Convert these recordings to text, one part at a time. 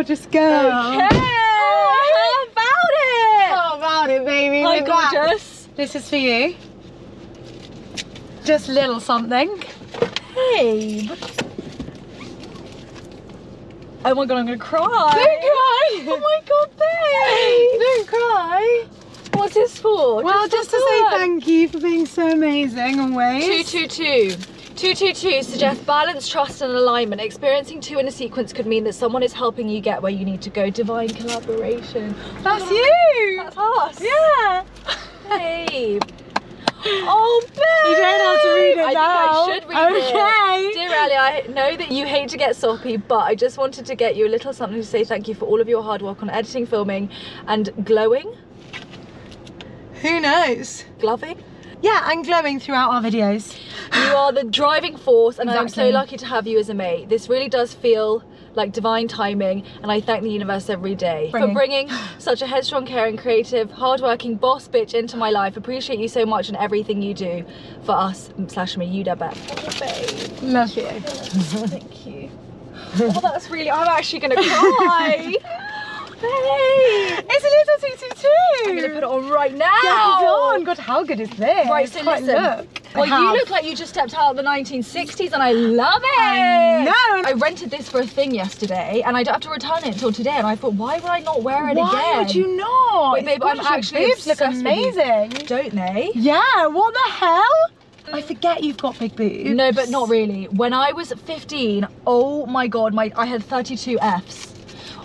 just go. Okay. How about it, baby? Hi, Look at that. gorgeous. This is for you. Just little something. Babe. Oh my god, I'm gonna cry. Don't cry. Oh my god, babe. Don't cry. What's this for? Well, just to say thank you for being so amazing always. 222. 222 suggests balance, trust and alignment. Experiencing 2 in a sequence could mean that someone is helping you get where you need to go. Divine collaboration. That's you. That's us. Yeah. Babe. Oh, babe. You don't have to read it now. I think I should read it. Okay. Dear Ali, I know that you hate to get soppy, but I just wanted to get you a little something to say thank you for all of your hard work on editing, filming and glowing. Who knows? Gloving? Yeah, and glowing throughout our videos. You are the driving force and I'm so Exactly. lucky to have you as a mate. This really does feel like divine timing and I thank the universe every day for bringing such a headstrong, caring, creative, hardworking boss bitch into my life. Appreciate you so much and everything you do for us / me, you Debette. Oh, babe. Love you. Thank you. Oh, that's really, I'm actually gonna cry. Babe. It's a little 222. I'm gonna put it on right now. Get it on. God, how good is this? Right, so Quite listen. Look. Well, you look like you just stepped out of the 1960s and I love it. I know. I rented this for a thing yesterday and I don't have to return it until today and I thought, why would I not wear it again? Why would you not? Wait, babe, I'm Your actually boobs look obsessed with you. amazing. Don't they? Yeah, what the hell? I forget you've got big boobs. No, but not really. When I was 15, oh my God, I had 32 Fs.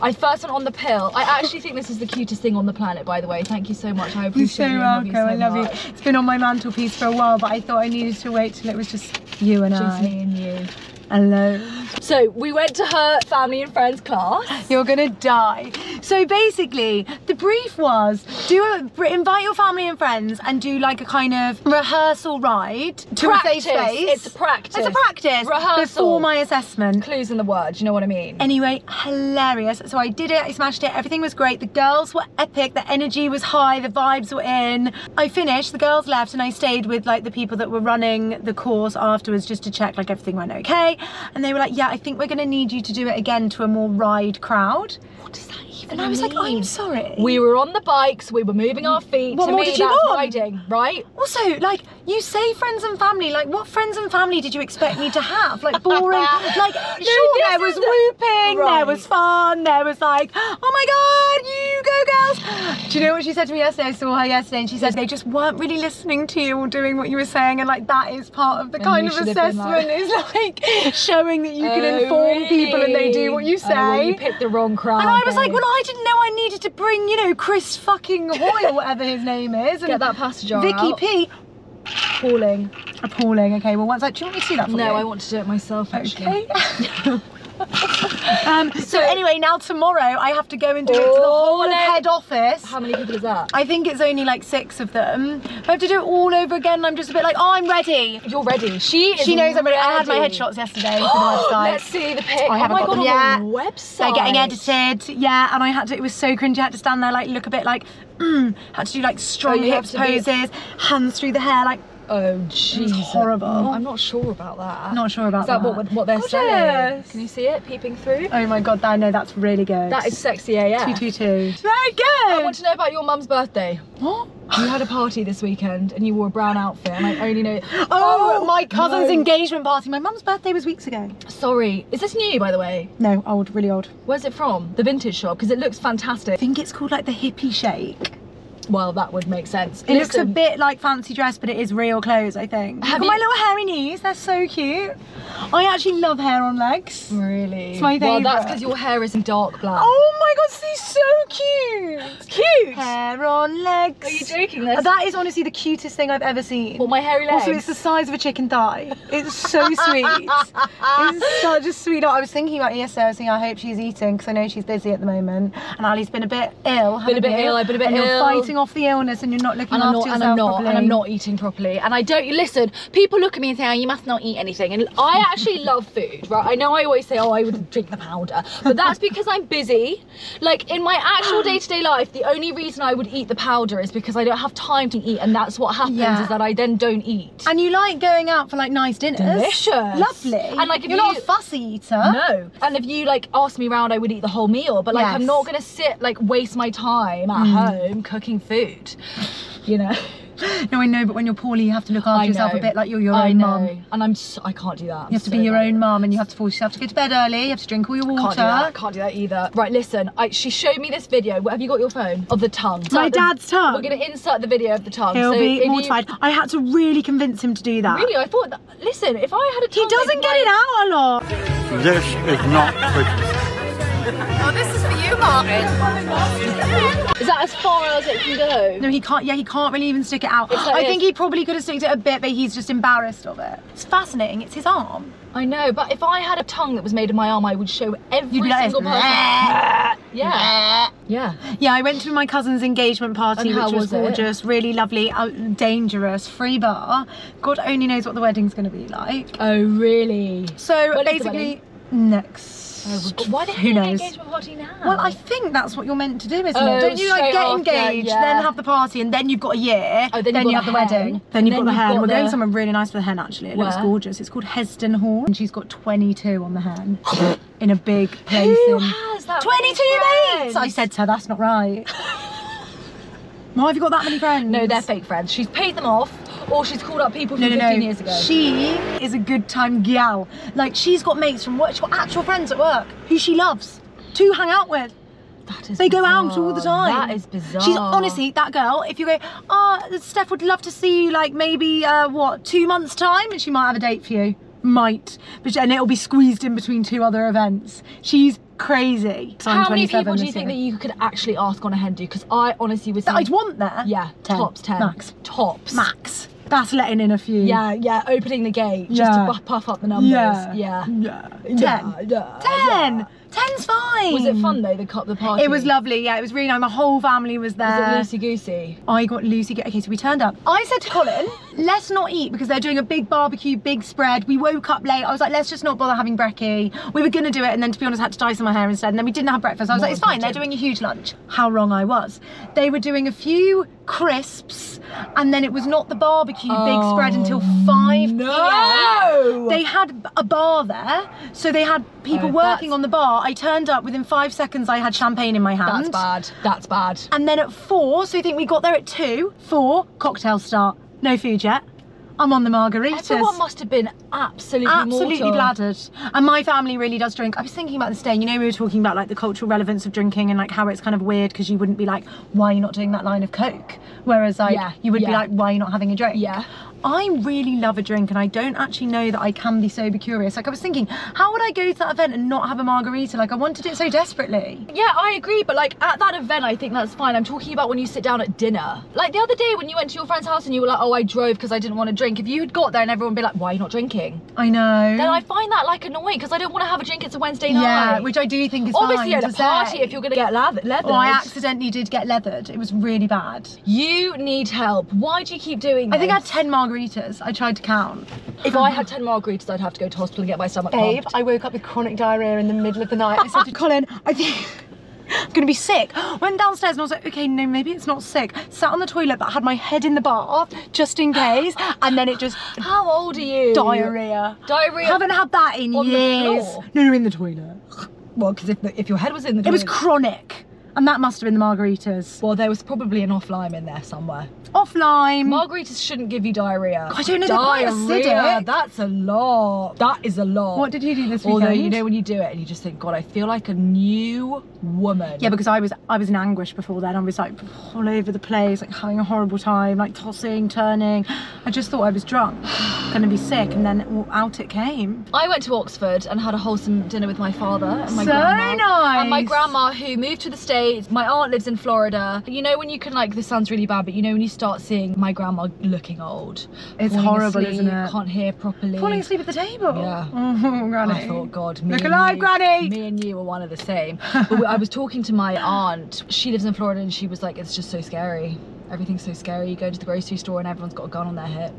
I first went on the pill. I actually think this is the cutest thing on the planet, by the way. Thank you so much. I You're appreciate so you. welcome. I love you. much. It's been on my mantelpiece for a while, but I thought I needed to wait till it was just you and Just I me and you. alone. So we went to her family and friends class. You're gonna die. So basically, the brief was invite your family and friends and do like a kind of rehearsal ride to a safe space. It's a practice. It's a practice Rehearsal. before my assessment. Clues in the word, you know what I mean? Anyway, hilarious. So I did it, I smashed it, everything was great. The girls were epic, the energy was high, the vibes were in. I finished, the girls left and I stayed with like the people that were running the course afterwards just to check like everything went okay. And they were like, yeah, I think we're gonna need you to do it again to a more ride crowd. What does that even And I was like, I'm sorry. We were on the bikes, we were moving our feet. What to more me, did you that's want? riding, right? Also, like, you say friends and family, like, what friends and family did you expect me to have? Like, boring, like, sure, there was whooping, there Right. was fun, there was like, oh my God, you go girls. Do you know what she said to me yesterday? I saw her yesterday and she said they just weren't really listening to you or doing what you were saying, and like, that is part of the And kind you of should have been assessment, like- is like, showing that you can inform people and they do what you say. Oh, well, you picked the wrong crowd. And I was like, babe. well, I didn't know I needed to bring, you know, Chris fucking Hoy or whatever his name is. And Get that pasta jar Vicky out. P. Appalling. Appalling. Okay, well, once do you want me to do that for you? No, I want to do it myself, actually. Okay. So anyway, now tomorrow I have to go and do it to the whole of head office. How many people is that? I think it's only like 6 of them. I have to do it all over again and I'm just a bit like, oh, I'm ready. You're ready. She knows I'm ready. I had my ready. headshots yesterday for the website. Let's see the pic. I haven't oh my got God, them on yet. the website. They're getting edited, yeah, and I had to, it was so cringy, I had to stand there like, look a bit like, had to do like strong you have hips to be- poses, hands through the hair, like, Oh, jeez. horrible. I'm not sure about that. Not sure about Is that that. what they're selling? Gorgeous. Can you see it peeping through? Oh my God, I know, that's really good. That is sexy AF. 222. Very good. I want to know about your mum's birthday. What? You had a party this weekend and you wore a brown outfit and I only know... Oh, my cousin's no. engagement party. My mum's birthday was weeks ago. Sorry. Is this new, by the way? No, old, really old. Where's it from? The vintage shop? Because it looks fantastic. I think it's called like the hippie shake. Well, that would make sense. It looks a bit like fancy dress, but it is real clothes, I think. Have Look at my you- little hairy knees, they're so cute. I actually love hair on legs. Really? It's my Well, that's favourite. because your hair is dark black. Oh my God, she's so cute. cute! Hair on legs. Are you joking? That's That is honestly the cutest thing I've ever seen. What, my hairy legs? Also, it's the size of a chicken thigh. It's so sweet. It's such a sweet. I was thinking about it yesterday. I was thinking, I hope she's eating because I know she's busy at the moment. And Ali's been a bit ill. Been a bit ill, I've been a bit and ill. you're fighting fighting off the illness and you're not looking after yourself properly. And I'm not eating properly. And I don't, listen, people look at me and say, oh, you must not eat anything. And I actually love food, right? I know I always say, oh, I would drink the powder. But that's because I'm busy. Like, in my actual day-to-day life, the only reason I would eat the powder is because I don't have time to eat. And that's what happens, is that I then don't eat. And you like going out for like nice dinners. Delicious. Lovely. And like, if you're not a fussy eater. No. And if you like ask me around, I would eat the whole meal. But like, I'm not gonna sit like waste my time at home cooking food, you know. No, I know, but when you're poorly, you have to look after yourself a bit like you're your own mum. And I can't do that. You have to be your own mum, and you have to force yourself to go to bed early. You have to drink all your water. Can't do that either. Right, listen, she showed me this video. Have you got your phone? Of the tongue. My dad's tongue. We're gonna insert the video of the tongue. He'll be mortified. I had to really convince him to do that. Really? I thought that, listen, if I had a tongue, he doesn't get it out a lot. This is not pretty. Oh, this is for you, Martin. Is that as far as it can go? No, he can't. Yeah, he can't really even stick it out. I think he probably could have stuck it a bit, but he's just embarrassed of it. It's fascinating. It's his arm. I know, but if I had a tongue that was made of my arm, I would show every single person. Yeah. Yeah, I went to my cousin's engagement party, which was gorgeous, really lovely, dangerous, free bar. God only knows what the wedding's going to be like. Oh, really? So basically, next. Why don't you do an engagement party now? Well, I think that's what you're meant to do, isn't it? Don't you like get engaged, then have the party, and then you've got a year, then you have the wedding, then you've got the hen. We're going somewhere really nice for the hen, actually. It looks gorgeous. It's called Heston Hall, and she's got 22 on the hen in a big place. Who has that 22 mates! I said to her, that's not right. Why have you got that many friends? No, they're fake friends. She's paid them off, or she's called up people from 15 years ago. She is a good time gal. Like, she's got mates from work, she's got actual friends at work who she loves to hang out with. That is They go out all the time. That is bizarre. She's honestly, that girl, if you go, oh, Steph would love to see you like maybe, 2 months time, and she might have a date for you. Might. And it'll be squeezed in between 2 other events. She's crazy. How many people do you think that you could actually ask on a hen do? Because I honestly would say I'd want there? Yeah, 10. tops 10. Max. Tops. Max. That's letting in a few. Yeah, opening the gate just to puff up the numbers. Yeah. 10. 10's fine. Was it fun though, the party? It was lovely, yeah, it was really nice. My whole family was there. Was it loosey-goosey? I got loosey-goosey. Okay, so we turned up. I said to Colin, let's not eat because they're doing a big barbecue, big spread. We woke up late. I was like, let's just not bother having brekkie. We were gonna do it, and then to be honest, I had to dye some of my hair instead, and then we didn't have breakfast. I was like, it's fine, they're doing a huge lunch. How wrong I was. They were doing a few crisps, and then it was not the barbecue big spread until 5 p.m. They had a bar there, so they had people working on the bar. I turned up, within 5 seconds I had champagne in my hand. That's bad. And then at 4, so I think we got there at 2, 4, cocktail start. No food yet. I'm on the margaritas. Everyone must have been absolutely bladdered. And my family really does drink. I was thinking about this day, you know, we were talking about like the cultural relevance of drinking and like how it's kind of weird because you wouldn't be like, why are you not doing that line of Coke? Whereas like you would be like, why are you not having a drink? Yeah. I really love a drink, and I don't actually know that I can be sober curious. Like, I was thinking, how would I go to that event and not have a margarita? Like, I wanted it so desperately. Yeah, I agree, but like at that event, I think that's fine. I'm talking about when you sit down at dinner. Like the other day when you went to your friend's house and you were like, oh, I drove because I didn't want to drink. If you had got there and everyone would be like, why are you not drinking? I know. Then I find that like annoying because I don't want to have a drink. It's a Wednesday night. Yeah, which I do think is obviously fine at a party if you're going to get leathered. Oh, I accidentally did get leathered. It was really bad. You need help. Why do you keep doing this? I think I had 10 margaritas. I tried to count. If I had 10 margaritas, I'd have to go to hospital and get my stomach pumped. I woke up with chronic diarrhea in the middle of the night. I said to Colin, I think I'm gonna be sick. Went downstairs and I was like, okay, no, maybe it's not sick. Sat on the toilet but had my head in the bath just in case, and then it just... How old are you? Diarrhea. Diarrhea? Haven't had that in years. The floor? No, in the toilet. Well, because if your head was in the toilet... It was chronic. And that must have been the margaritas. Well, there was probably an off-lime in there somewhere. Off-lime. Margaritas shouldn't give you diarrhea. I don't know, they're quite acidic. That's a lot. That is a lot. What did you do this weekend? Although, you know when you do it and you just think, God, I feel like a new woman. Yeah, because I was in anguish before then. I was like all over the place, like having a horrible time, like tossing, turning. I just thought I was drunk, gonna be sick, and then out it came. I went to Oxford and had a wholesome dinner with my father and my grandma. Nice. And my grandma, who moved to the States States. My aunt lives in Florida. You know when you can like, this sounds really bad, but you know when you start seeing my grandma looking old. It's falling horrible, asleep, isn't it? Can't hear properly. Falling asleep at the table. Yeah. Oh, Granny. I thought, God, Look alive, Granny. Me and you are one of the same. But I was talking to my aunt. She lives in Florida, and she was like, it's just so scary. Everything's so scary. You go to the grocery store and everyone's got a gun on their hip.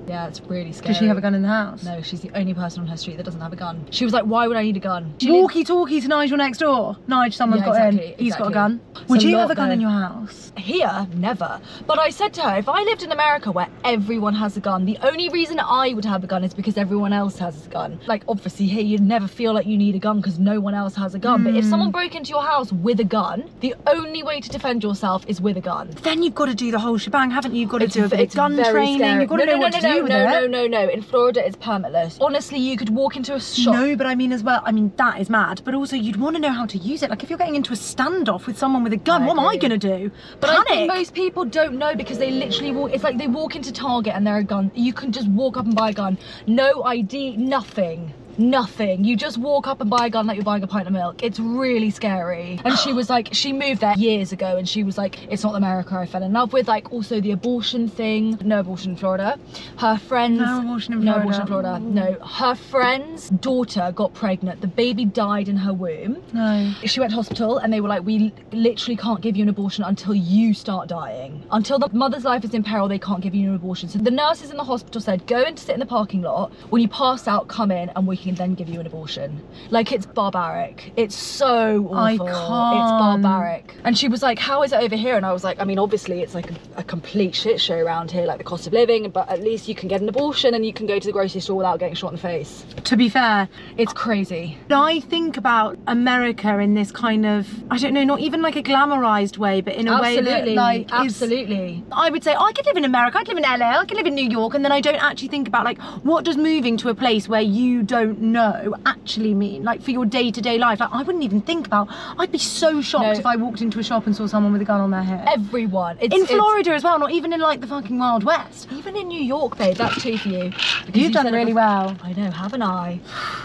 Yeah, it's really scary. Does she have a gun in the house? No, she's the only person on her street that doesn't have a gun. She was like, why would I need a gun? Walkie-talkie to Nigel next door. Nigel, someone's got in. He's got a gun. Would you have a gun in your house? Here, never. But I said to her, if I lived in America where everyone has a gun, the only reason I would have a gun is because everyone else has a gun. Like, obviously here you'd never feel like you need a gun because no one else has a gun. But if someone broke into your house with a gun, the only way to defend yourself is with a gun. Then you've got to do the whole shebang, haven't you? You've got to do a bit of gun training. Scary. You've got to know what to do with it. No. In Florida, it's permitless. Honestly, you could walk into a shop. No, but I mean as well, I mean, that is mad. But also, you'd want to know how to use it. Like, if you're getting into a standoff with someone with a gun, what am I going to do? But Panic. I think most people don't know because they literally walk, it's like they walk into Target and they're a gun. You can just walk up and buy a gun. No ID, nothing. Nothing. You just walk up and buy a gun like you're buying a pint of milk. It's really scary. And she was like, she moved there years ago and she was like, it's not America I fell in love with. Like, also the abortion thing. No abortion in Florida. Her friends. No abortion in Florida. No abortion in Florida. No. Her friend's daughter got pregnant. The baby died in her womb. No. She went to hospital and they were like, we literally can't give you an abortion until you start dying. Until the mother's life is in peril, they can't give you an abortion. So the nurses in the hospital said, go and sit in the parking lot. When you pass out, come in and we can then give you an abortion. Like, it's barbaric. It's so awful. I can't. It's barbaric. And she was like, how is it over here? And I was like, I mean, obviously it's like a complete shit show around here, like the cost of living, but at least you can get an abortion and you can go to the grocery store without getting shot in the face. To be fair, it's crazy. I think about America in this kind of, I don't know, not even like a glamorized way, but in a way that like absolutely. I would say, oh, I could live in America, I could live in LA, I could live in New York, and then I don't actually think about like, what does moving to a place where you don't know actually mean, like for your day-to-day life? Like, I wouldn't even think about, I'd be so shocked if I walked into a shop and saw someone with a gun on their head. Everyone. In Florida as well, not even in like the fucking Wild West. Even in New York, babe, that's two for you. You've done really well. I know, haven't I?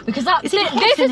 Because that's this is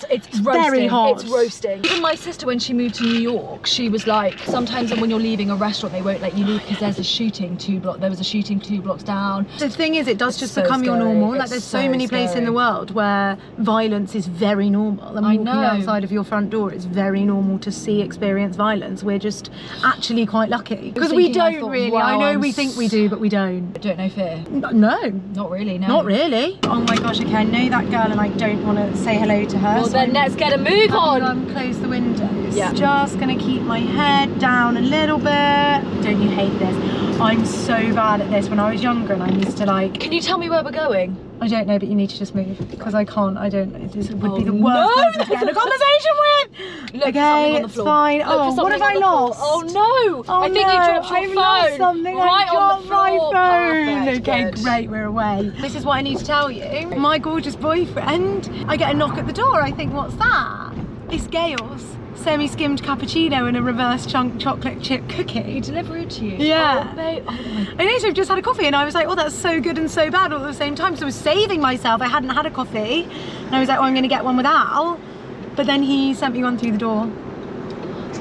it's roasting. Very hot. It's roasting. Even my sister, when she moved to New York, she was like, sometimes when you're leaving a restaurant, they won't let you leave because there's a shooting there was a shooting 2 blocks down. The thing is, it does just become your normal. Like, there's so many places in the world where violence is very normal, and walking outside of your front door, it's very normal to experience violence. We're just actually quite lucky because we don't really. Wow, I know we think we do, but we don't. Don't know fear? No, not really. No, not really. Oh my gosh, okay, I know that girl and I don't want to say hello to her. Well, so then let's get a move on. Close the windows. Yeah. Just gonna keep my head down a little bit. Don't you hate this? I'm so bad at this. When I was younger and I used to like. Can you tell me where we're going? I don't know, but you need to just move because I can't. I don't. This would be the worst person to get in a conversation with. Look, okay, it's fine. Oh, what have I lost? Oh no! Oh, I think you dropped your phone. Lost something. Right on the floor. My phone. Perfect. Okay, good. Great. We're away. This is what I need to tell you. My gorgeous boyfriend. I get a knock at the door. I think, what's that? It's Gail's semi-skimmed cappuccino and a reverse chunk chocolate chip cookie. He delivered it to you? Yeah. Oh, babe. Oh, my. I know, so I've just had a coffee and I was like, oh, that's so good and so bad all at the same time. So I was saving myself. I hadn't had a coffee. And I was like, oh, I'm going to get one with Al. But then he sent me one through the door.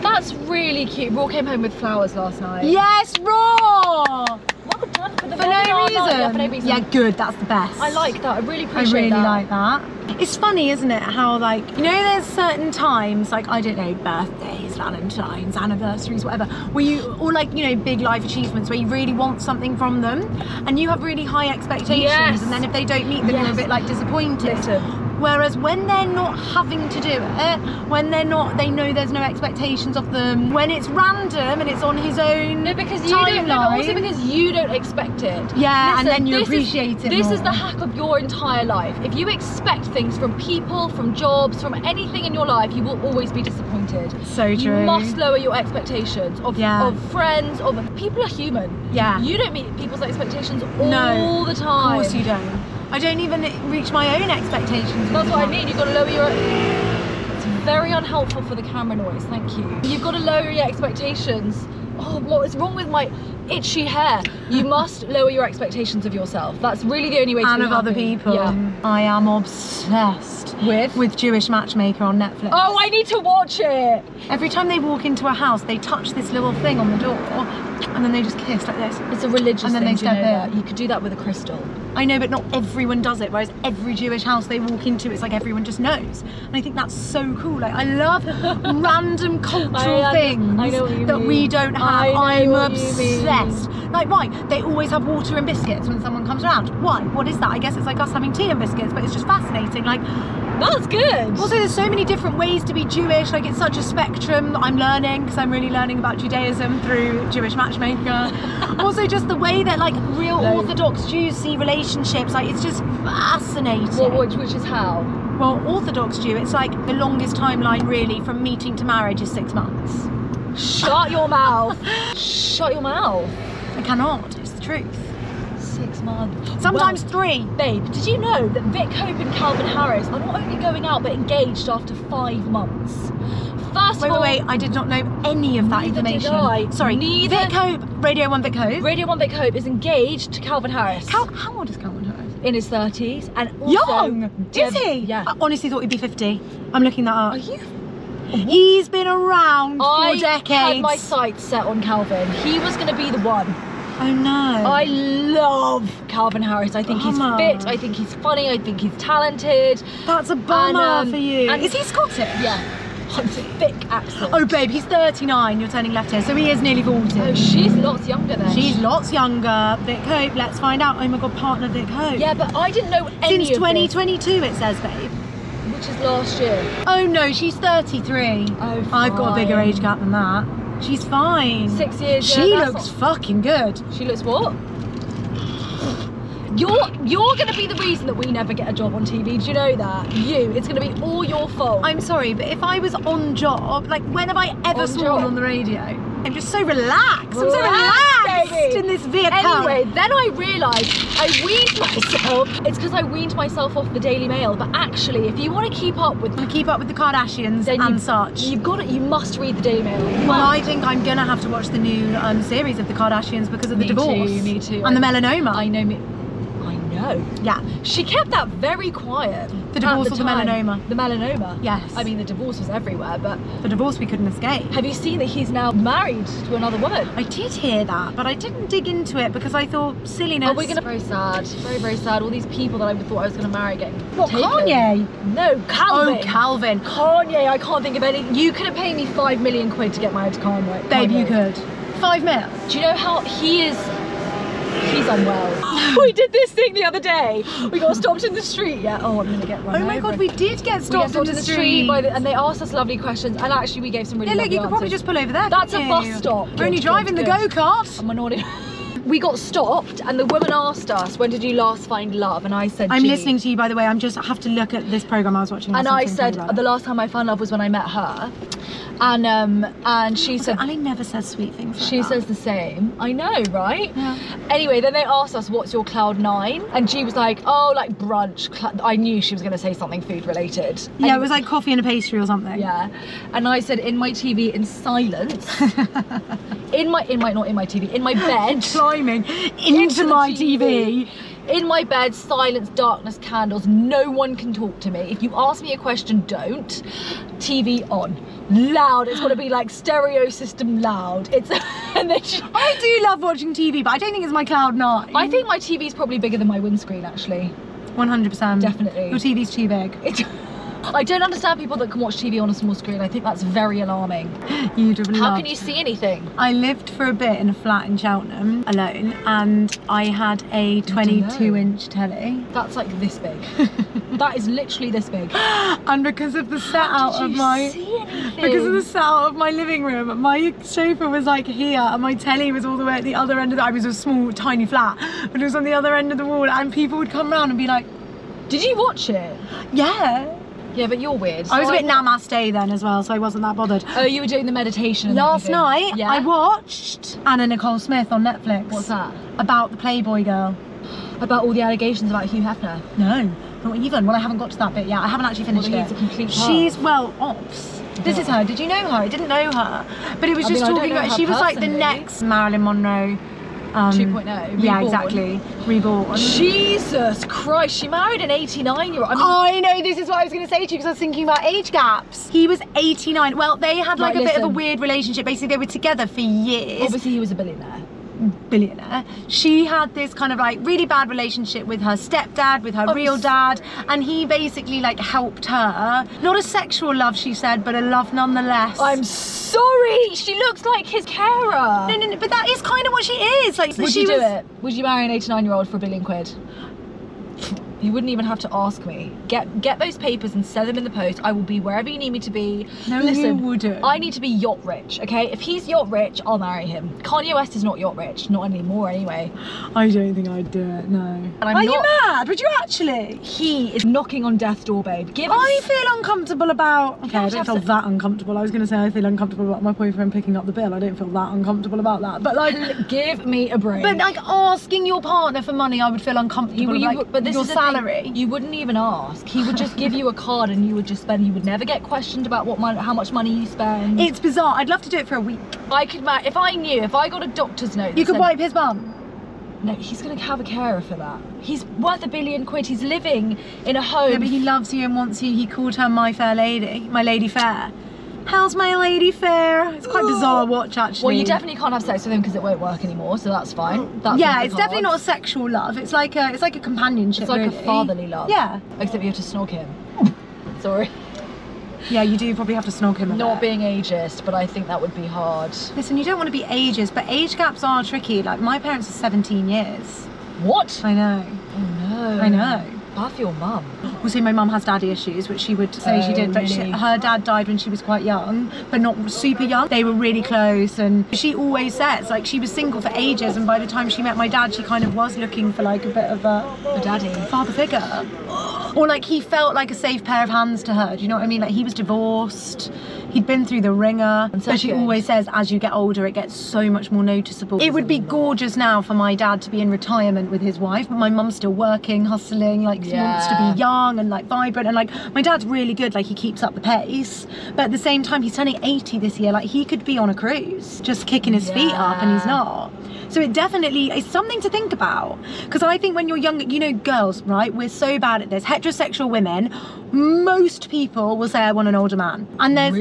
That's really cute. Raw came home with flowers last night. Yes, Raw! Well done for the For no reason. Yeah, for no reason. Yeah, good. That's the best. I like that. I really appreciate that. I really like that. It's funny, isn't it, how like, you know, there's certain times, like, I don't know, birthdays, Valentine's, anniversaries, whatever, where you, or like, you know, big life achievements where you really want something from them and you have really high expectations. Yes. And then if they don't meet them, Yes. you're a bit like disappointed. Listen. Whereas when they're not having to do it, when they're not, they know there's no expectations of them, when it's random and it's on his own because you don't, but also because you don't expect it. Yeah, listen, and then you appreciate it This more. is the hack of your entire life. If you expect things from people, from jobs, from anything in your life, you will always be disappointed. So true. You must lower your expectations of friends, of people are human. Yeah. You don't meet people's expectations all the time. Of course you don't. I don't even reach my own expectations. That's what I mean. You've got to lower your. It's very unhelpful for the camera noise. Thank you. You've got to lower your expectations oh, what is wrong with my itchy hair? You must lower your expectations of yourself. That's really the only way to And be of other happy. people. Yeah. I am obsessed with Jewish Matchmaker on Netflix. Oh, I need to watch it. Every time they walk into a house, they touch this little thing on the door and then they just kiss like this. It's a religious And then thing, they do you know step that? in. You could do that with a crystal. I know, but not everyone does it, whereas every Jewish house they walk into, it's like everyone just knows. And I think that's so cool. Like, I love random cultural things I know what you that mean. we don't have. I know I'm what you mean. obsessed. Like, why? They always have water and biscuits when someone comes around. Why? What is that? I guess it's like us having tea and biscuits, but it's just fascinating. Like, That's good. also, there's so many different ways to be Jewish. Like, it's such a spectrum that I'm learning, because I'm really learning about Judaism through Jewish Matchmaker. Also, just the way that like real Orthodox Jews see relationships, like it's just fascinating. Which is how? Well, Orthodox Jew, it's like the longest timeline really from meeting to marriage is 6 months. Shut your mouth. Shut your mouth. I cannot. It's the truth. 6 months. Sometimes Well, 3. babe, did you know that Vic Hope and Calvin Harris are not only going out but engaged after 5 months? First of all, Wait, I did not know any of that Neither did information. I. Sorry, Neither- Vic Hope, Radio 1 Vic Hope. Radio 1 Vic Hope is engaged to Calvin Harris. How old is Calvin Harris? In his 30s. And also, Young! Is he? Yeah. I honestly thought he'd be 50. I'm looking that up. Are you? He's been around I for decades. had my sights set on Calvin. He was going to be the one. Oh no. I love Calvin Harris. I think he's Bummer. fit. I think he's funny. I think he's talented. That's a bummer And, for you. and- Is he Scottish? Yeah. Thick accent. Oh babe, he's 39, you're turning left here, so he is nearly 40. Oh, she's lots younger then. She's lots younger. Vic Hope, let's find out. Oh my god, partner Vic Hope. Yeah, but I didn't know any Since of 2022 it says, babe. this, which is last year. Oh no, she's 33. Oh, I've got a bigger fine. age gap than that. She's fine. 6 years. She yeah, that's looks not- fucking good. She looks what? You're gonna be the reason that we never get a job on TV. Do you know that? It's gonna be all your fault. I'm sorry, but if I was on job, like when have I ever On sworn job? on the radio? I'm just so relaxed. I'm so Relax, relaxed baby. in this vehicle. Anyway, then I realised I weaned myself. It's because I weaned myself off the Daily Mail. But actually, if you want to keep up with I keep up with the Kardashians then and you, such. you must read the Daily Mail. Well, I think I'm gonna have to watch the new series of the Kardashians because of the Me too, divorce. me too. And the melanoma. I know me. I know. Yeah. She kept that very quiet. The divorce at or the time. melanoma? The melanoma. Yes. I mean, the divorce was everywhere, but The divorce we couldn't escape. have you seen that he's now married to another woman? I did hear that, but I didn't dig into it because I thought silliness. Oh, we're gonna very sad, very very sad. All these people that I thought I was gonna marry getting What, taken. Kanye? No, Calvin. Oh, Calvin. Kanye, I can't think of any. You couldn't pay me 5 million quid to get married to Kanye. Babe, you could. 5 mil. Do you know how he is? He's unwell. We did this thing the other day. We got stopped in the street. Yeah. Oh, I'm gonna get run Oh my over. god, we did get We got stopped in the street. and they asked us lovely questions, and actually we gave some really Yeah, look, lovely you could probably answers. just pull over there. That's a couldn't bus you? stop. We're only Good, driving good, the good. go-kart. And we're not we got stopped, and the woman asked us, when did you last find love? And I said, I'm "Gee." listening to you, by the way. I have to look at this program I was watching. And last I night, said, about the it. last time I found love was when I met her. And she said, Ali never says sweet things. Like she that. says the same. I know, right? Yeah. Anyway, then they asked us, what's your cloud 9? And she was like, oh, like brunch. I knew she was going to say something food related. Yeah, And- it was like coffee and a pastry or something. Yeah. And I said, in my TV, in silence. in my bed. Climbing into the my TV. In my bed, silence, darkness, candles. No one can talk to me. If you ask me a question, don't. TV on. Loud. It's got to be like stereo system loud. It's and then I do love watching TV, but I don't think it's my cloud 9. I think my TV is probably bigger than my windscreen, actually. 100%. Definitely. Your TV's too big. I don't understand people that can watch TV on a small screen. I think that's very alarming. You'd have How loved. can you see anything? I lived for a bit in a flat in Cheltenham alone, and I had a 22-inch telly. That's like this big. That is literally this big. And because of the setout of my living room, my sofa was like here, and my telly was all the way at the other end of I was a small, tiny flat, but it was on the other end of the wall, and people would come around and be like, Did you watch it? yeah. Yeah, but you're weird. I was a So bit namaste then as well, so I wasn't that bothered. Oh, you were doing the meditation and Last everything. night, Yeah? I watched Anna Nicole Smith on Netflix. What's that? About the Playboy girl. About all the allegations about Hugh Hefner. No, not even. Well, I haven't got to that bit yet. I haven't actually finished Well, it. he's a complete She's, well, ops. This is her. Did you know her? I didn't know her. But it was just talking about, she was like the next Marilyn Monroe. 2.0. Yeah, exactly. Reborn. Jesus Christ, she married an 89-year-old. I know, this is what I was going to say to you because I was thinking about age gaps. He was 89. Well, they had like a bit of a weird relationship. Basically, they were together for years. Obviously, he was a billionaire. She had this kind of like really bad relationship with her stepdad, with her real dad, and he basically like helped her. Not a sexual love, she said, but a love nonetheless. I'm sorry, she looks like his carer. No, but that is kind of what she is. Like, would you do it? Would you marry an 89-year-old for £1 billion? You wouldn't even have to ask me. Get those papers and send them in the post. I will be wherever you need me to be. No, listen, you wouldn't. I need to be yacht rich, okay? If he's yacht rich, I'll marry him. Kanye West is not yacht rich, not anymore anyway. I don't think I'd do it, no. Are you mad? Would you actually? He is knocking on death's door, babe. I feel uncomfortable about... Okay, I don't feel that uncomfortable. I was going to say I feel uncomfortable about my boyfriend picking up the bill. I don't feel that uncomfortable about that. But like... Give me a break. But like asking your partner for money, I would feel uncomfortable. But this your is salary. You wouldn't even ask. He would just give you a card and you would just spend. You would never get questioned about how much money you spend. It's bizarre. I'd love to do it for a week. I could, if I knew, if I got a doctor's note. You could wipe his bum. No, he's gonna have a carer for that. He's worth £1 billion. He's living in a home. Yeah, but he loves you and wants you. He called her my fair lady, my lady fair. How's my lady fair? It's quite bizarre to watch, actually. Well, you definitely can't have sex with him because it won't work anymore, so that's fine. That's yeah, it's definitely not a sexual love. It's like a companionship. It's like really. a fatherly love. Yeah. Except you have to snog him. Sorry. Yeah, you do probably have to snog him. Not being ageist, but I think that would be hard. Listen, you don't want to be ageist, but age gaps are tricky. Like, my parents are 17 years. What? I know. Oh no. I know. Buff your mum. Also, my mum has daddy issues, which she would say she did, but really? her dad died when she was quite young, but not super young. They were really close, and she always says, like, she was single for ages, and by the time she met my dad, she kind of was looking for like a bit of a daddy, father figure. Or like he felt like a safe pair of hands to her, do you know what I mean? Like, he was divorced, he'd been through the ringer, but she always says as you get older it gets so much more noticeable. It would be gorgeous now for my dad to be in retirement with his wife, but my mum's still working, hustling, like wants to be young and like vibrant, and like my dad's really good, like he keeps up the pace, but at the same time he's turning 80 this year. Like, he could be on a cruise just kicking his feet up, and he's not. So it definitely is something to think about, because I think when you're younger, you know, girls, right, we're so bad at this. Heterosexual women, most people will say I want an older man, and there's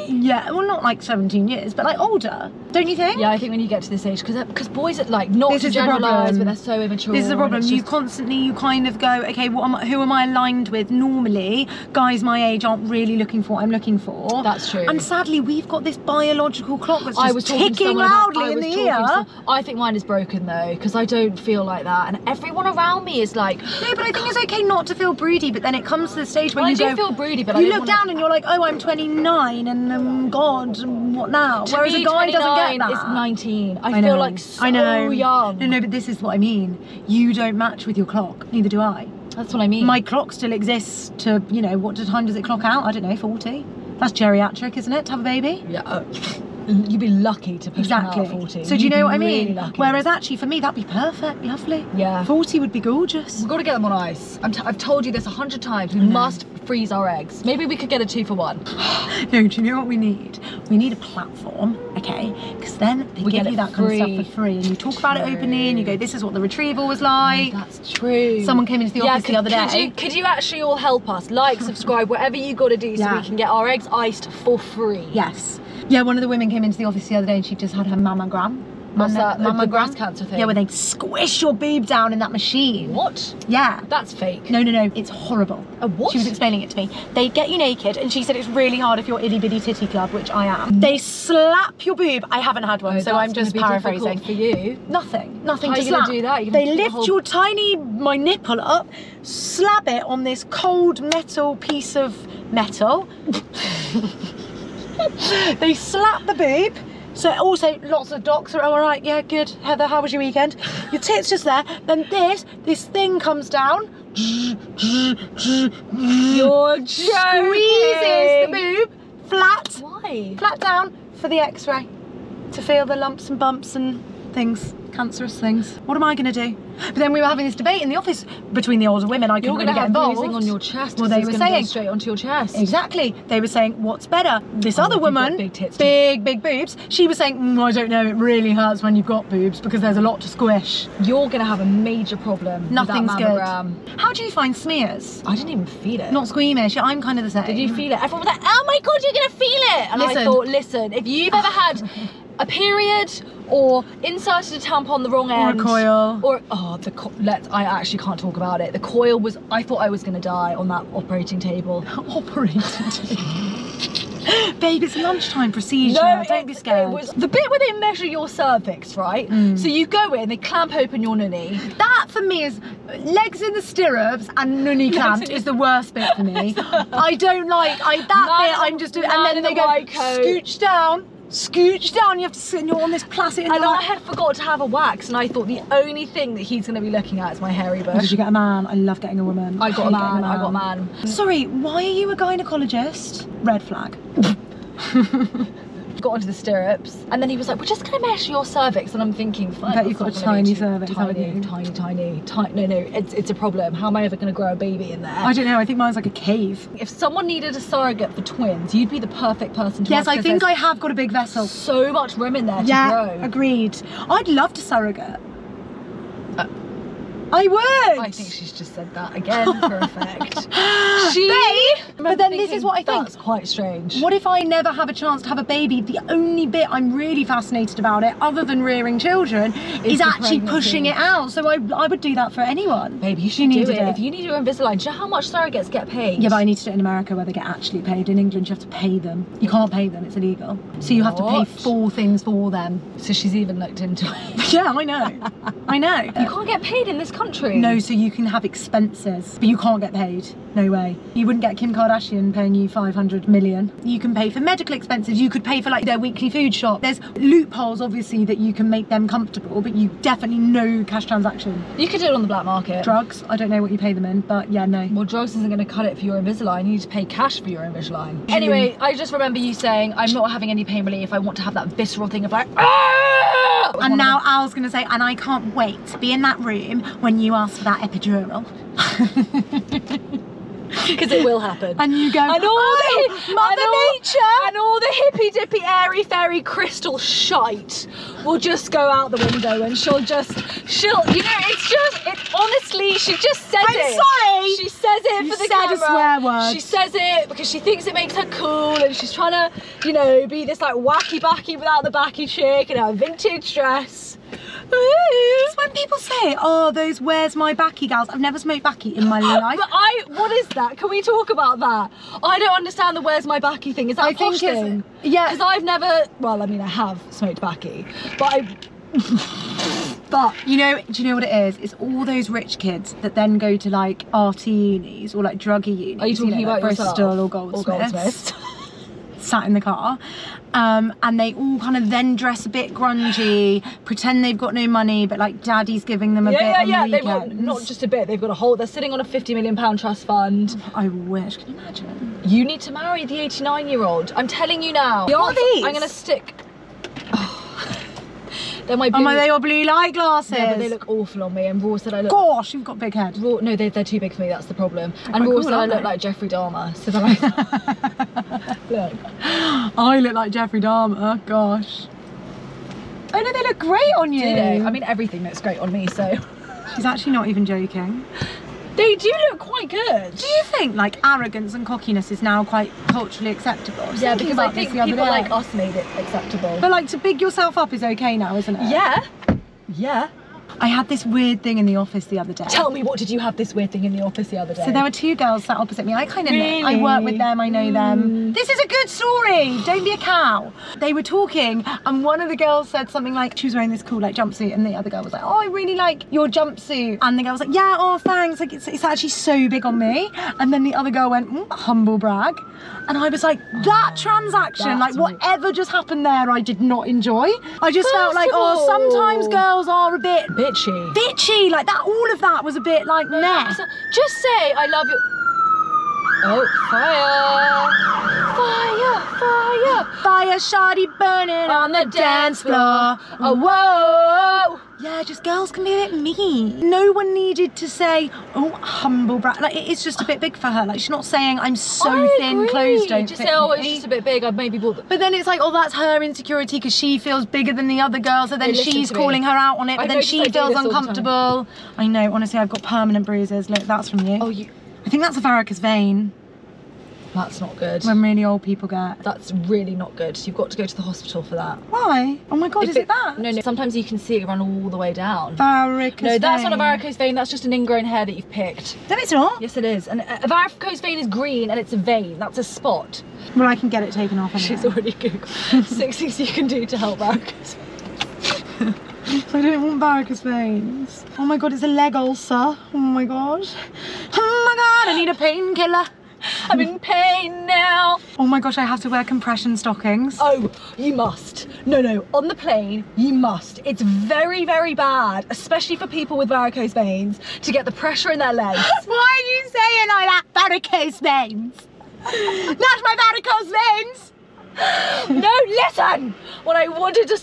yeah, well, not like 17 years, but like older, don't you think? Yeah, I think when you get to this age, because boys are like, not to generalise, but they're so immature. This is the problem. You constantly, you kind of go, okay, who am I aligned with? Normally guys my age aren't really looking for what I'm looking for. That's true. And sadly we've got this biological clock that's just ticking loudly in the ear. I think mine is broken though, because I don't feel like that, and everyone around me is like, no, but I think it's okay not to feel broody, but then it comes to the stage where I do feel broody, but you look down and you're like, oh, I'm 29 and God, what now? Whereas a guy doesn't get that. It's 19. I feel like so young. No, but this is what I mean. You don't match with your clock, neither do I. That's what I mean. My clock still exists to, you know, what time does it clock out? I don't know, 40. That's geriatric, isn't it, to have a baby? Yeah. You'd be lucky to push out at 40. So do you know what I mean? Really lucky. Whereas actually for me that'd be perfect, lovely. Yeah. 40 would be gorgeous. We've got to get them on ice. I've told you this 100 times. We must freeze our eggs. Maybe we could get a 2-for-1. No, do you know what we need? We need a platform, okay? Because then they give you that kind of stuff for free, and you talk about it openly, and you go, this is what the retrieval was like. Oh, that's true. Someone came into the office the other day. Could you actually all help us? Like, subscribe, whatever you got to do so we can get our eggs iced for free. Yes. Yeah, one of the women came into the office the other day and she just had her mammogram. What's that? The Mammogram? breast cancer thing? Yeah, where they squish your boob down in that machine. What? Yeah. That's fake. No, it's horrible. A what? She was explaining it to me. They get you naked, and she said it's really hard if you're itty bitty titty club, which I am. They slap your boob. I haven't had one, so I'm just paraphrasing. For you? Nothing to slap. How are you gonna do that? They lift your my nipple up, slap it on this cold metal piece of metal. They slap the boob. So also lots of docs are all right. Yeah, good. Heather, how was your weekend? Your tit's just there. Then this thing comes down. You're joking. Squeezes the boob flat. Why? Flat down for the X-ray to feel the lumps and bumps and things. cancerous things. What am I going to do? But then we were having this debate in the office between the older women. I couldn't really get involved. You're going to have bruising on your chest. Well, they were saying go straight onto your chest. Exactly. They were saying, what's better? This other you've got woman, big tits, big boobs. She was saying, I don't know. It really hurts when you've got boobs because there's a lot to squish. You're going to have a major problem. Nothing's with that mammogram. good. How do you find smears? I didn't even feel it. Not squeamish. I'm kind of the same. Did you feel it? Everyone was like, oh my God, you're going to feel it. And Listen. I thought, listen, if you've ever had a period or inserted a tampon the wrong end. Or a coil. Or, I actually can't talk about it. The coil was, I thought I was going to die on that operating table. Operating table. Babe, it's a lunchtime procedure. No, don't be scared. It was the bit where they measure your cervix, right? So you go in, they clamp open your nunny. That for me is legs in the stirrups and nunny clamped is the worst bit for me. I don't like I'm just doing, and then they go scooch down, you have to sit and you're on this plastic and I had forgot to have a wax and I thought the only thing that he's going to be looking at is my hairy bush. Did you get a man? I love getting a woman. I got a man. Sorry, why are you a gynecologist? Red flag. Got onto the stirrups and then he was like, we're just going to measure your cervix, and I'm thinking, fine, I bet you've got a tiny cervix, tiny. No, it's a problem. How am I ever going to grow a baby in there? I don't know, I think mine's like a cave. If someone needed a surrogate for twins, you'd be the perfect person to Yes, ask, I think I have got a big vessel. So much room in there to grow. Agreed. I'd love to surrogate. I would! I think she's just said that again for effect. But then this is what I think. That's quite strange. What if I never have a chance to have a baby? The only bit I'm really fascinated about it, other than rearing children, is actually pushing it out. So I would do that for anyone. Baby, you should do it. If you need your Invisalign, do you know how much surrogates get paid? Yeah, but I need to do it in America where they get actually paid. In England, you have to pay them. You can't pay them, it's illegal. So you have to pay 4 things for them. So she's even looked into it. Yeah, I know. I know. You can't get paid in this country. No, so you can have expenses, but you can't get paid. No way. You wouldn't get Kim Kardashian paying you 500 million. You can pay for medical expenses. You could pay for like their weekly food shop. There's loopholes, obviously, that you can make them comfortable, but you definitely no cash transaction. You could do it on the black market. Drugs, I don't know what you pay them in, but yeah, no. Well, drugs isn't going to cut it for your Invisalign. You need to pay cash for your Invisalign. Anyway, I just remember you saying, I'm not having any pain relief. I want to have that visceral thing of like, ah! And now Al's going to say, and I can't wait to be in that room when you ask for that epidural. Because it will happen. And you go, and all Mother Nature! And all the hippy dippy airy fairy crystal shite will just go out the window, and she'll honestly, she just says it. I'm sorry! She says it for the camera. You said a swear word. She says it because she thinks it makes her cool, and she's trying to, you know, be this like wacky backy without the backy chick in her vintage dress. It's when people say, oh, those where's my backy gals. I've never smoked backy in my life. But what is that? Can we talk about that? I don't understand the where's my backy thing. Is that a posh thing? Yeah. Because I've never, well, I mean, I have smoked backy, but But do you know what it is? It's all those rich kids that then go to like RT unis or like druggy unis. Are you talking about like yourself? Bristol or Goldsmiths? Sat in the car, and they all kind of then dress a bit grungy, pretend they've got no money, but like daddy's giving them a bit on the weekends. Not just a bit, they've got a whole, they're sitting on a £50 million trust fund. I wish, can you imagine? You need to marry the 89-year-old. I'm telling you now. What are these? I'm gonna stick. They're my blue. Oh my, they are blue light glasses. Yeah, but they look awful on me. And Raw said I look. Gosh, you've got a big head. No, they're too big for me. That's the problem. And Raw said I look like Jeffrey Dahmer. So then look. I look like Jeffrey Dahmer. Gosh. Oh no, they look great on you. Do they? I mean, everything looks great on me. So. She's actually not even joking. They do look quite good. Do you think like arrogance and cockiness is now quite culturally acceptable? Yeah, because I think people like us made it acceptable. But like to big yourself up is okay now, isn't it? Yeah. Yeah. I had this weird thing in the office the other day. Tell me, what did you have this weird thing in the office the other day? So there were 2 girls sat opposite me. I kind of know. I work with them, I know them. This is a good story. Don't be a cow. They were talking and one of the girls said something like, she was wearing this cool like jumpsuit, and the other girl was like, oh, I really like your jumpsuit. And the girl was like, yeah, oh, thanks. Like it's actually so big on me. And then the other girl went, humble brag. And I was like, that transaction, like whatever just happened there, I did not enjoy. I just felt like, oh, sometimes girls are a bit bitchy, like that. All of that was a bit like meh. Just say I love you. Oh, fire, fire, shoddy burning on the dance floor. Oh, whoa. Yeah, Yeah, just girls can be a bit mean. No one needed to say, oh, humble brat. Like, it's just a bit big for her. Like, she's not saying, I'm so thin, clothes don't just fit say, oh, me. it's just a bit big, I've maybe bought them. But then it's like, oh, that's her insecurity because she feels bigger than the other girls, so then Listen she's to me. calling her out on it, I but then notice I she do feels this all the time. uncomfortable. I know, honestly, I've got permanent bruises. Look, that's from you. Oh, you... I think that's a varicose vein. That's not good. When really old people get. That's really not good. You've got to go to the hospital for that. Why? Oh my God, is it that? No, sometimes you can see it run all the way down. Varicose No, that's not a vein. varicose vein, that's just an ingrown hair that you've picked. No, it's not. Yes, it is. And a varicose vein is green and it's a vein. That's a spot. Well, I can get it taken off anyway. She's already Googled 6 things you can do to help varicose veins. I don't want varicose veins. Oh my God, it's a leg ulcer. Oh my God. Oh my God, I need a painkiller. I'm in pain now. Oh my gosh, I have to wear compression stockings. Oh, you must. No, on the plane, you must. It's very, very bad, especially for people with varicose veins, to get the pressure in their legs. Why are you saying like that? Varicose veins. Not my varicose veins. No, listen! What I wanted to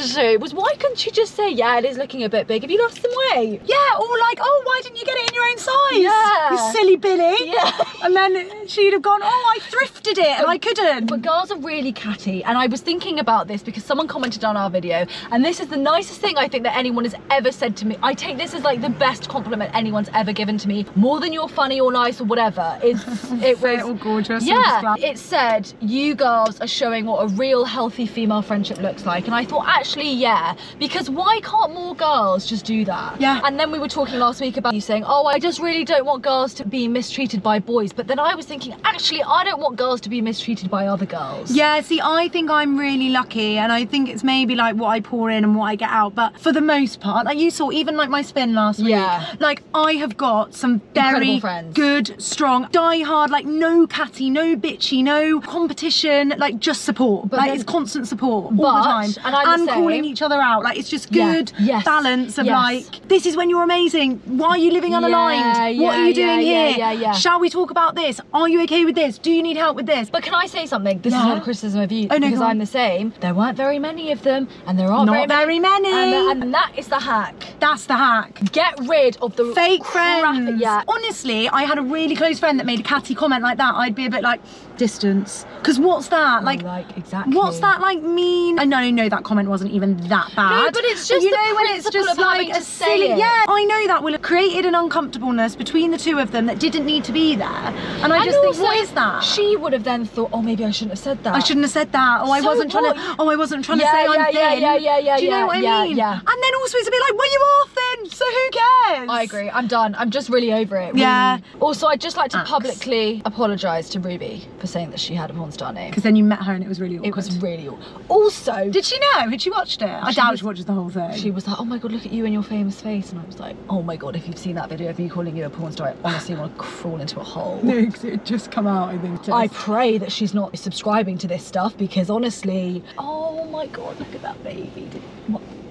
say was, why couldn't you just say, yeah, it is looking a bit big. Have you lost some weight? Yeah, or like, oh, why didn't you get it in your own size? Yeah. You silly Billy. Yeah. And then she'd have gone, oh, I thrifted it and I couldn't. But girls are really catty, and I was thinking about this because someone commented on our video, and this is the nicest thing I think that anyone has ever said to me. I take this as like the best compliment anyone's ever given to me, more than you're funny or nice or whatever. It was or gorgeous. yeah, it said you girls are showing what a real healthy female friendship looks like. And I thought, actually, yeah, because why can't more girls just do that? Yeah. And then we were talking last week about you saying, oh, I just really don't want girls to be mistreated by boys. But then I was thinking, actually, I don't want girls to be mistreated by other girls. Yeah, see, I think I'm really lucky, and I think it's maybe like what I pour in and what I get out, but for the most part, like you saw, even like my spin last week, Yeah. like I have got some very Incredible friends. good, strong, die-hard, like no catty, no bitchy, no competition, like just support. But Like then- it's constant support all the But- time. and I'm the calling same. each other out. Like it's just Yeah. good Yes. balance of Yes. like, this is when you're amazing. Why are you living unaligned? What are you doing here? Yeah. Shall we talk about this? Are you okay with this? Do you need help with this? But can I say something? This is Yeah. not a criticism of you, Oh, no, because go on. I'm the same. There weren't very many of them, and there aren't Not very many. And that is the hack. That's the hack. Get rid of the Fake crap- friends. Yeah. Honestly, I had a really close friend that made a catty comment like that. I'd be a bit like, distance. Because what's that? Like, exactly. what's that like mean? I know that comment wasn't even that bad. No, but it's just you the know when it's principle just of like having a to say silly. it. Yeah, I know that will have created an uncomfortableness between the two of them that didn't need to be there. And I just think, also, what is that? She would have then thought, oh, maybe I shouldn't have said that. I shouldn't have said that. Oh, I So wasn't trying what? to. Oh, I wasn't trying to Yeah, say I'm yeah, thin. yeah, Do you know what I mean? yeah. And then also it's a bit like, well, you are thin, so who cares? I agree. I'm done. I'm just really over it. Yeah. Also, I'd just like to Axe. publicly apologise to Ruby for saying that she had a porn star name. Because then you met her and it was really awkward. It was really awkward. Also, Did she know? Had she watched it? I doubt she watches the whole thing. she was like, oh my god, look at you and your famous face. And I was like, oh my god, if you've seen that video of me calling you a porn star, I honestly want to crawl into a hole. No, because it had just come out, I think. I pray that she's not subscribing to this stuff, because honestly, oh my god, look at that baby.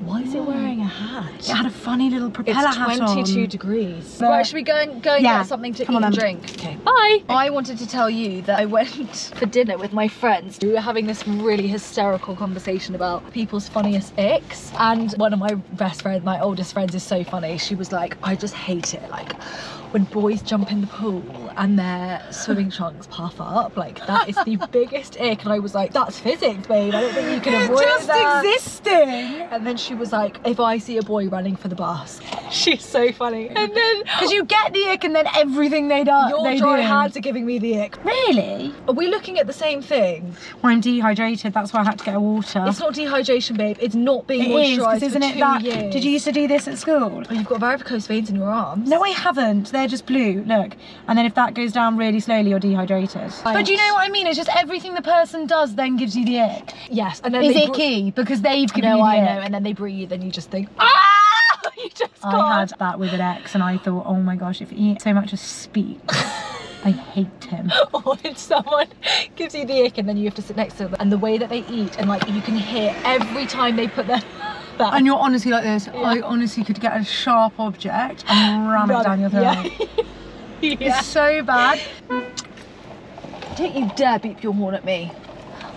Why is it wearing a hat? It had a funny little propeller It's hat on. 22 degrees. But- Right, should we go and Yeah, get something to come eat on and then. drink? Okay, bye. I wanted to tell you that I went for dinner with my friends. We were having this really hysterical conversation about people's funniest icks. And one of my best friends, my oldest friends, is so funny. She was like, I just hate it. Like, when boys jump in the pool and their swimming trunks puff up, like that is the biggest ick. And I was like, that's physics, babe. I don't think you can avoid Just that. existing. And then she was like, if I see a boy running for the bus, she's so funny. And then Because you get the ick and then everything they do. your dry hands are giving me the ick. Really? Are we looking at the same thing? Well, I'm dehydrated. That's why I had to get water. It's not dehydration, babe. It's not being It is, 'cause moisturised for isn't it 2 that? years. Did you used to do this at school? Oh, you've got varicose veins in your arms. No, I haven't. They're just blue. Look. And then if that goes down really slowly, you're dehydrated. But do you know what I mean? It's just everything the person does then gives you the ick. Yes, and then Is they icky because they've given No, you the I ick. know. And then they breathe, and you just think, ah! You just I can't. had that with an ex and I thought, oh my gosh, if he so much as speaks, I hate him. Or when someone gives you the ick, and then you have to sit next to them, and the way that they eat, and like you can hear every time they put their that. And you're honestly like this. I honestly could get a sharp object and ram it down your throat. Yeah. It's so bad. Don't you dare beep your horn at me.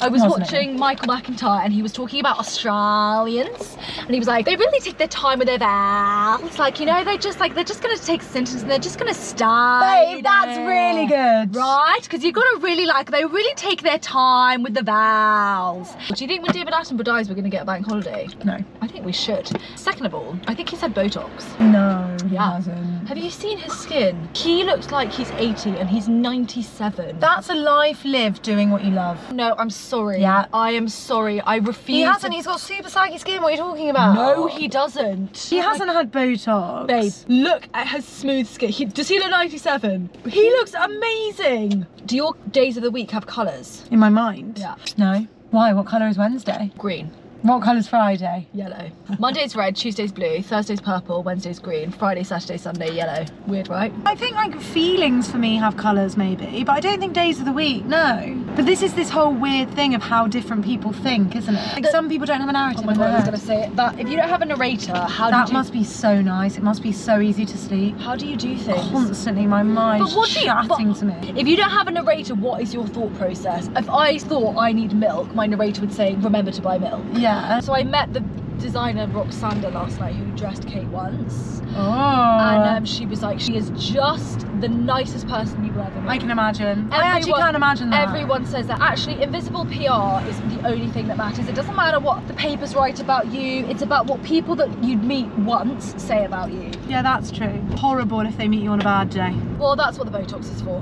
I was Wasn't watching Michael McIntyre and he was talking about Australians and he was like, they really take their time with their vowels. Like, you know, they're just gonna take a sentence and they're just gonna start. Babe, that's really good. Right? Because you've got to really they really take their time with the vowels. Do you think when David Attenborough dies we're gonna get a bank holiday? No. I think we should. Second of all, I think he's had Botox. No, he Yeah. hasn't. Have you seen his skin? He looks like he's 80 and he's 97. That's a life lived doing what you love. No, I'm sorry. Yeah. I am sorry. I refuse. He hasn't, he's got super saggy skin, what are you talking about? No, he doesn't. He hasn't had Botox. Babe, look at his smooth skin. Does he look 97? He looks amazing. Do your days of the week have colours? In my mind? Yeah. No. Why? What colour is Wednesday? Green. What colour's Friday? Yellow. Monday's red, Tuesday's blue, Thursday's purple, Wednesday's green, Friday, Saturday, Sunday, yellow. Weird, right? I think like feelings for me have colours maybe, but I don't think days of the week, no. But this is this whole weird thing of how different people think, isn't it? Like some people don't have a narrative Oh my in god, their I was head. gonna say it. That if you don't have a narrator, how That do you must be so nice. It must be so easy to sleep. how do you do things? Constantly my mind's But what do you- chatting but- to me. If you don't have a narrator, what is your thought process? If I thought I need milk, my narrator would say, remember to buy milk. Yeah. So I met the designer Roxanda last night who dressed Kate once. Oh. And she was like, she is just the nicest person you will ever meet. I can imagine. I actually can't imagine that. Everyone says that. Actually, invisible PR is the only thing that matters. It doesn't matter what the papers write about you. It's about what people that you'd meet once say about you. Yeah, that's true. Horrible if they meet you on a bad day. Well, that's what the Botox is for.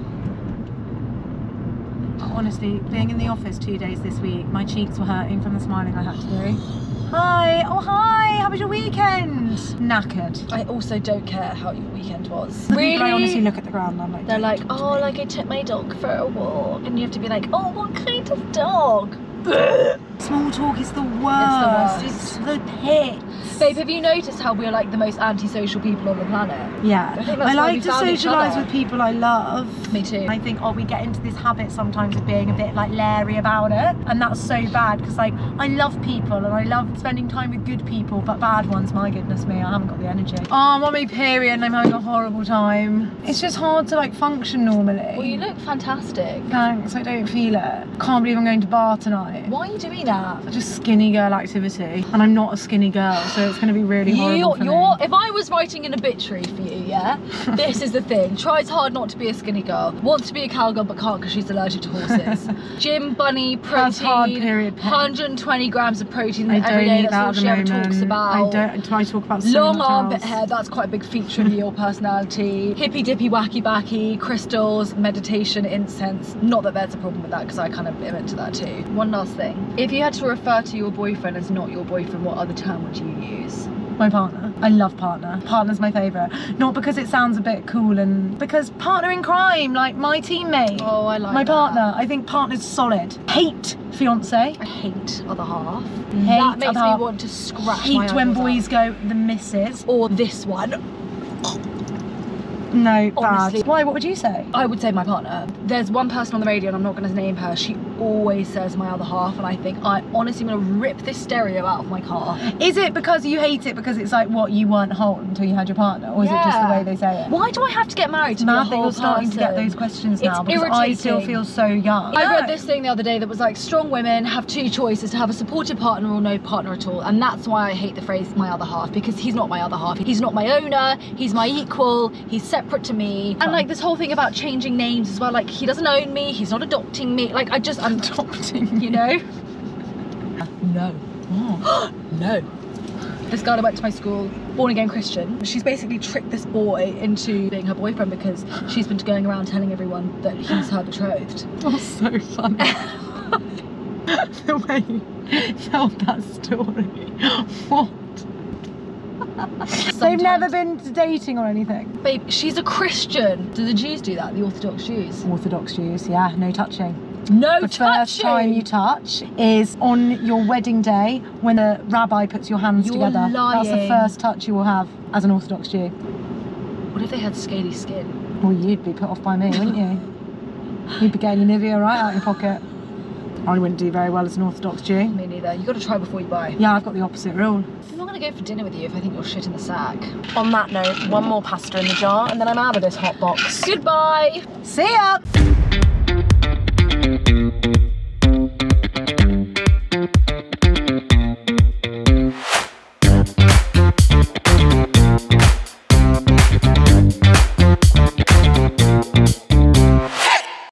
Honestly, being in the office 2 days this week, my cheeks were hurting from the smiling I had to do. Hi, oh hi, how was your weekend? Knackered. I also don't care how your weekend was. I honestly look at the ground and I'm like, They're like, "Don't talk to oh, me." like I took my dog for a walk. And you have to be like, oh, what kind of dog? Small talk is the worst. It's It's the pit. Babe, have you noticed how we're like the most antisocial people on the planet? Yeah, I think that's I why like we to found each socialise other. with people I love. Me too. I think, oh, we get into this habit sometimes of being a bit like leery about it, and that's so bad because like I love people and I love spending time with good people, but bad ones, my goodness me, I haven't got the energy. Oh, I'm on my period and I'm having a horrible time. It's just hard to like function normally. Well, you look fantastic. Thanks, I don't feel it. Can't believe I'm going to bar tonight. Why are you doing that? Just skinny girl activity, and I'm not a skinny girl, so it's going to be really horrible for me. If I was writing an obituary for you, yeah, this is the thing. Tries hard not to be a skinny girl. Wants to be a cowgirl but can't because she's allergic to horses. Gym bunny, Has hard protein, period pain. 120 grams of protein I every don't day. eat That's all that she at ever the talks moment. about. I don't. I talk about so Long much armpit else. hair, that's quite a big feature of your personality. Hippy dippy wacky backy, crystals, meditation, incense. Not that there's a problem with that because I kind of am into that too. One last thing. If you had to refer to your boyfriend as not your boyfriend, what other term would you use? My partner. I love partner. Partner's my favourite. Not because it sounds a bit cool and because partner in crime, like my teammate. Oh, I like my that. partner. I think partner's solid. Hate fiance. I hate other half. Hate That makes other me half. want to scratch my Hate when eyeballs boys out. go the missus. Or this one. No, Honestly. bad. Why? What would you say? I would say my partner. There's one person on the radio and I'm not going to name her. She always says my other half and I think I honestly am going to rip this stereo out of my car. Is it because you hate it because it's like what you weren't whole until you had your partner, or is it just the way they say it? Why do I have to get married to be a Mad that whole you're starting to get person? those questions It's now because I still irritating. feel so young. I No. read this thing the other day that was like strong women have two choices, to have a supportive partner or no partner at all, and that's why I hate the phrase my other half, because he's not my other half. He's not my owner, he's my equal, he's separate to me. And like this whole thing about changing names as well, like he doesn't own me, he's not adopting me, like I'm Adopting you know? No. No. This girl that went to my school, born again Christian, she's basically tricked this boy into being her boyfriend because she's been going around telling everyone that he's her betrothed. That's so funny. The way you told that story. What? They've never been dating or anything. Babe, she's a Christian. Do the Jews do that? The Orthodox Jews? Orthodox Jews, yeah, no touching. No The touching! first time you touch is on your wedding day when the rabbi puts your hands You're together. That's the lying. first touch you will have as an Orthodox Jew. What if they had scaly skin? Well, you'd be put off by me, wouldn't you? You'd be getting your Nivea right out your pocket. I wouldn't do very well as an Orthodox Jew. Me neither. You got to try before you buy. Yeah, I've got the opposite rule. I'm not going to go for dinner with you if I think you're shit in the sack. On that note, one more pasta in the jar and then I'm out of this hot box. Goodbye! See ya!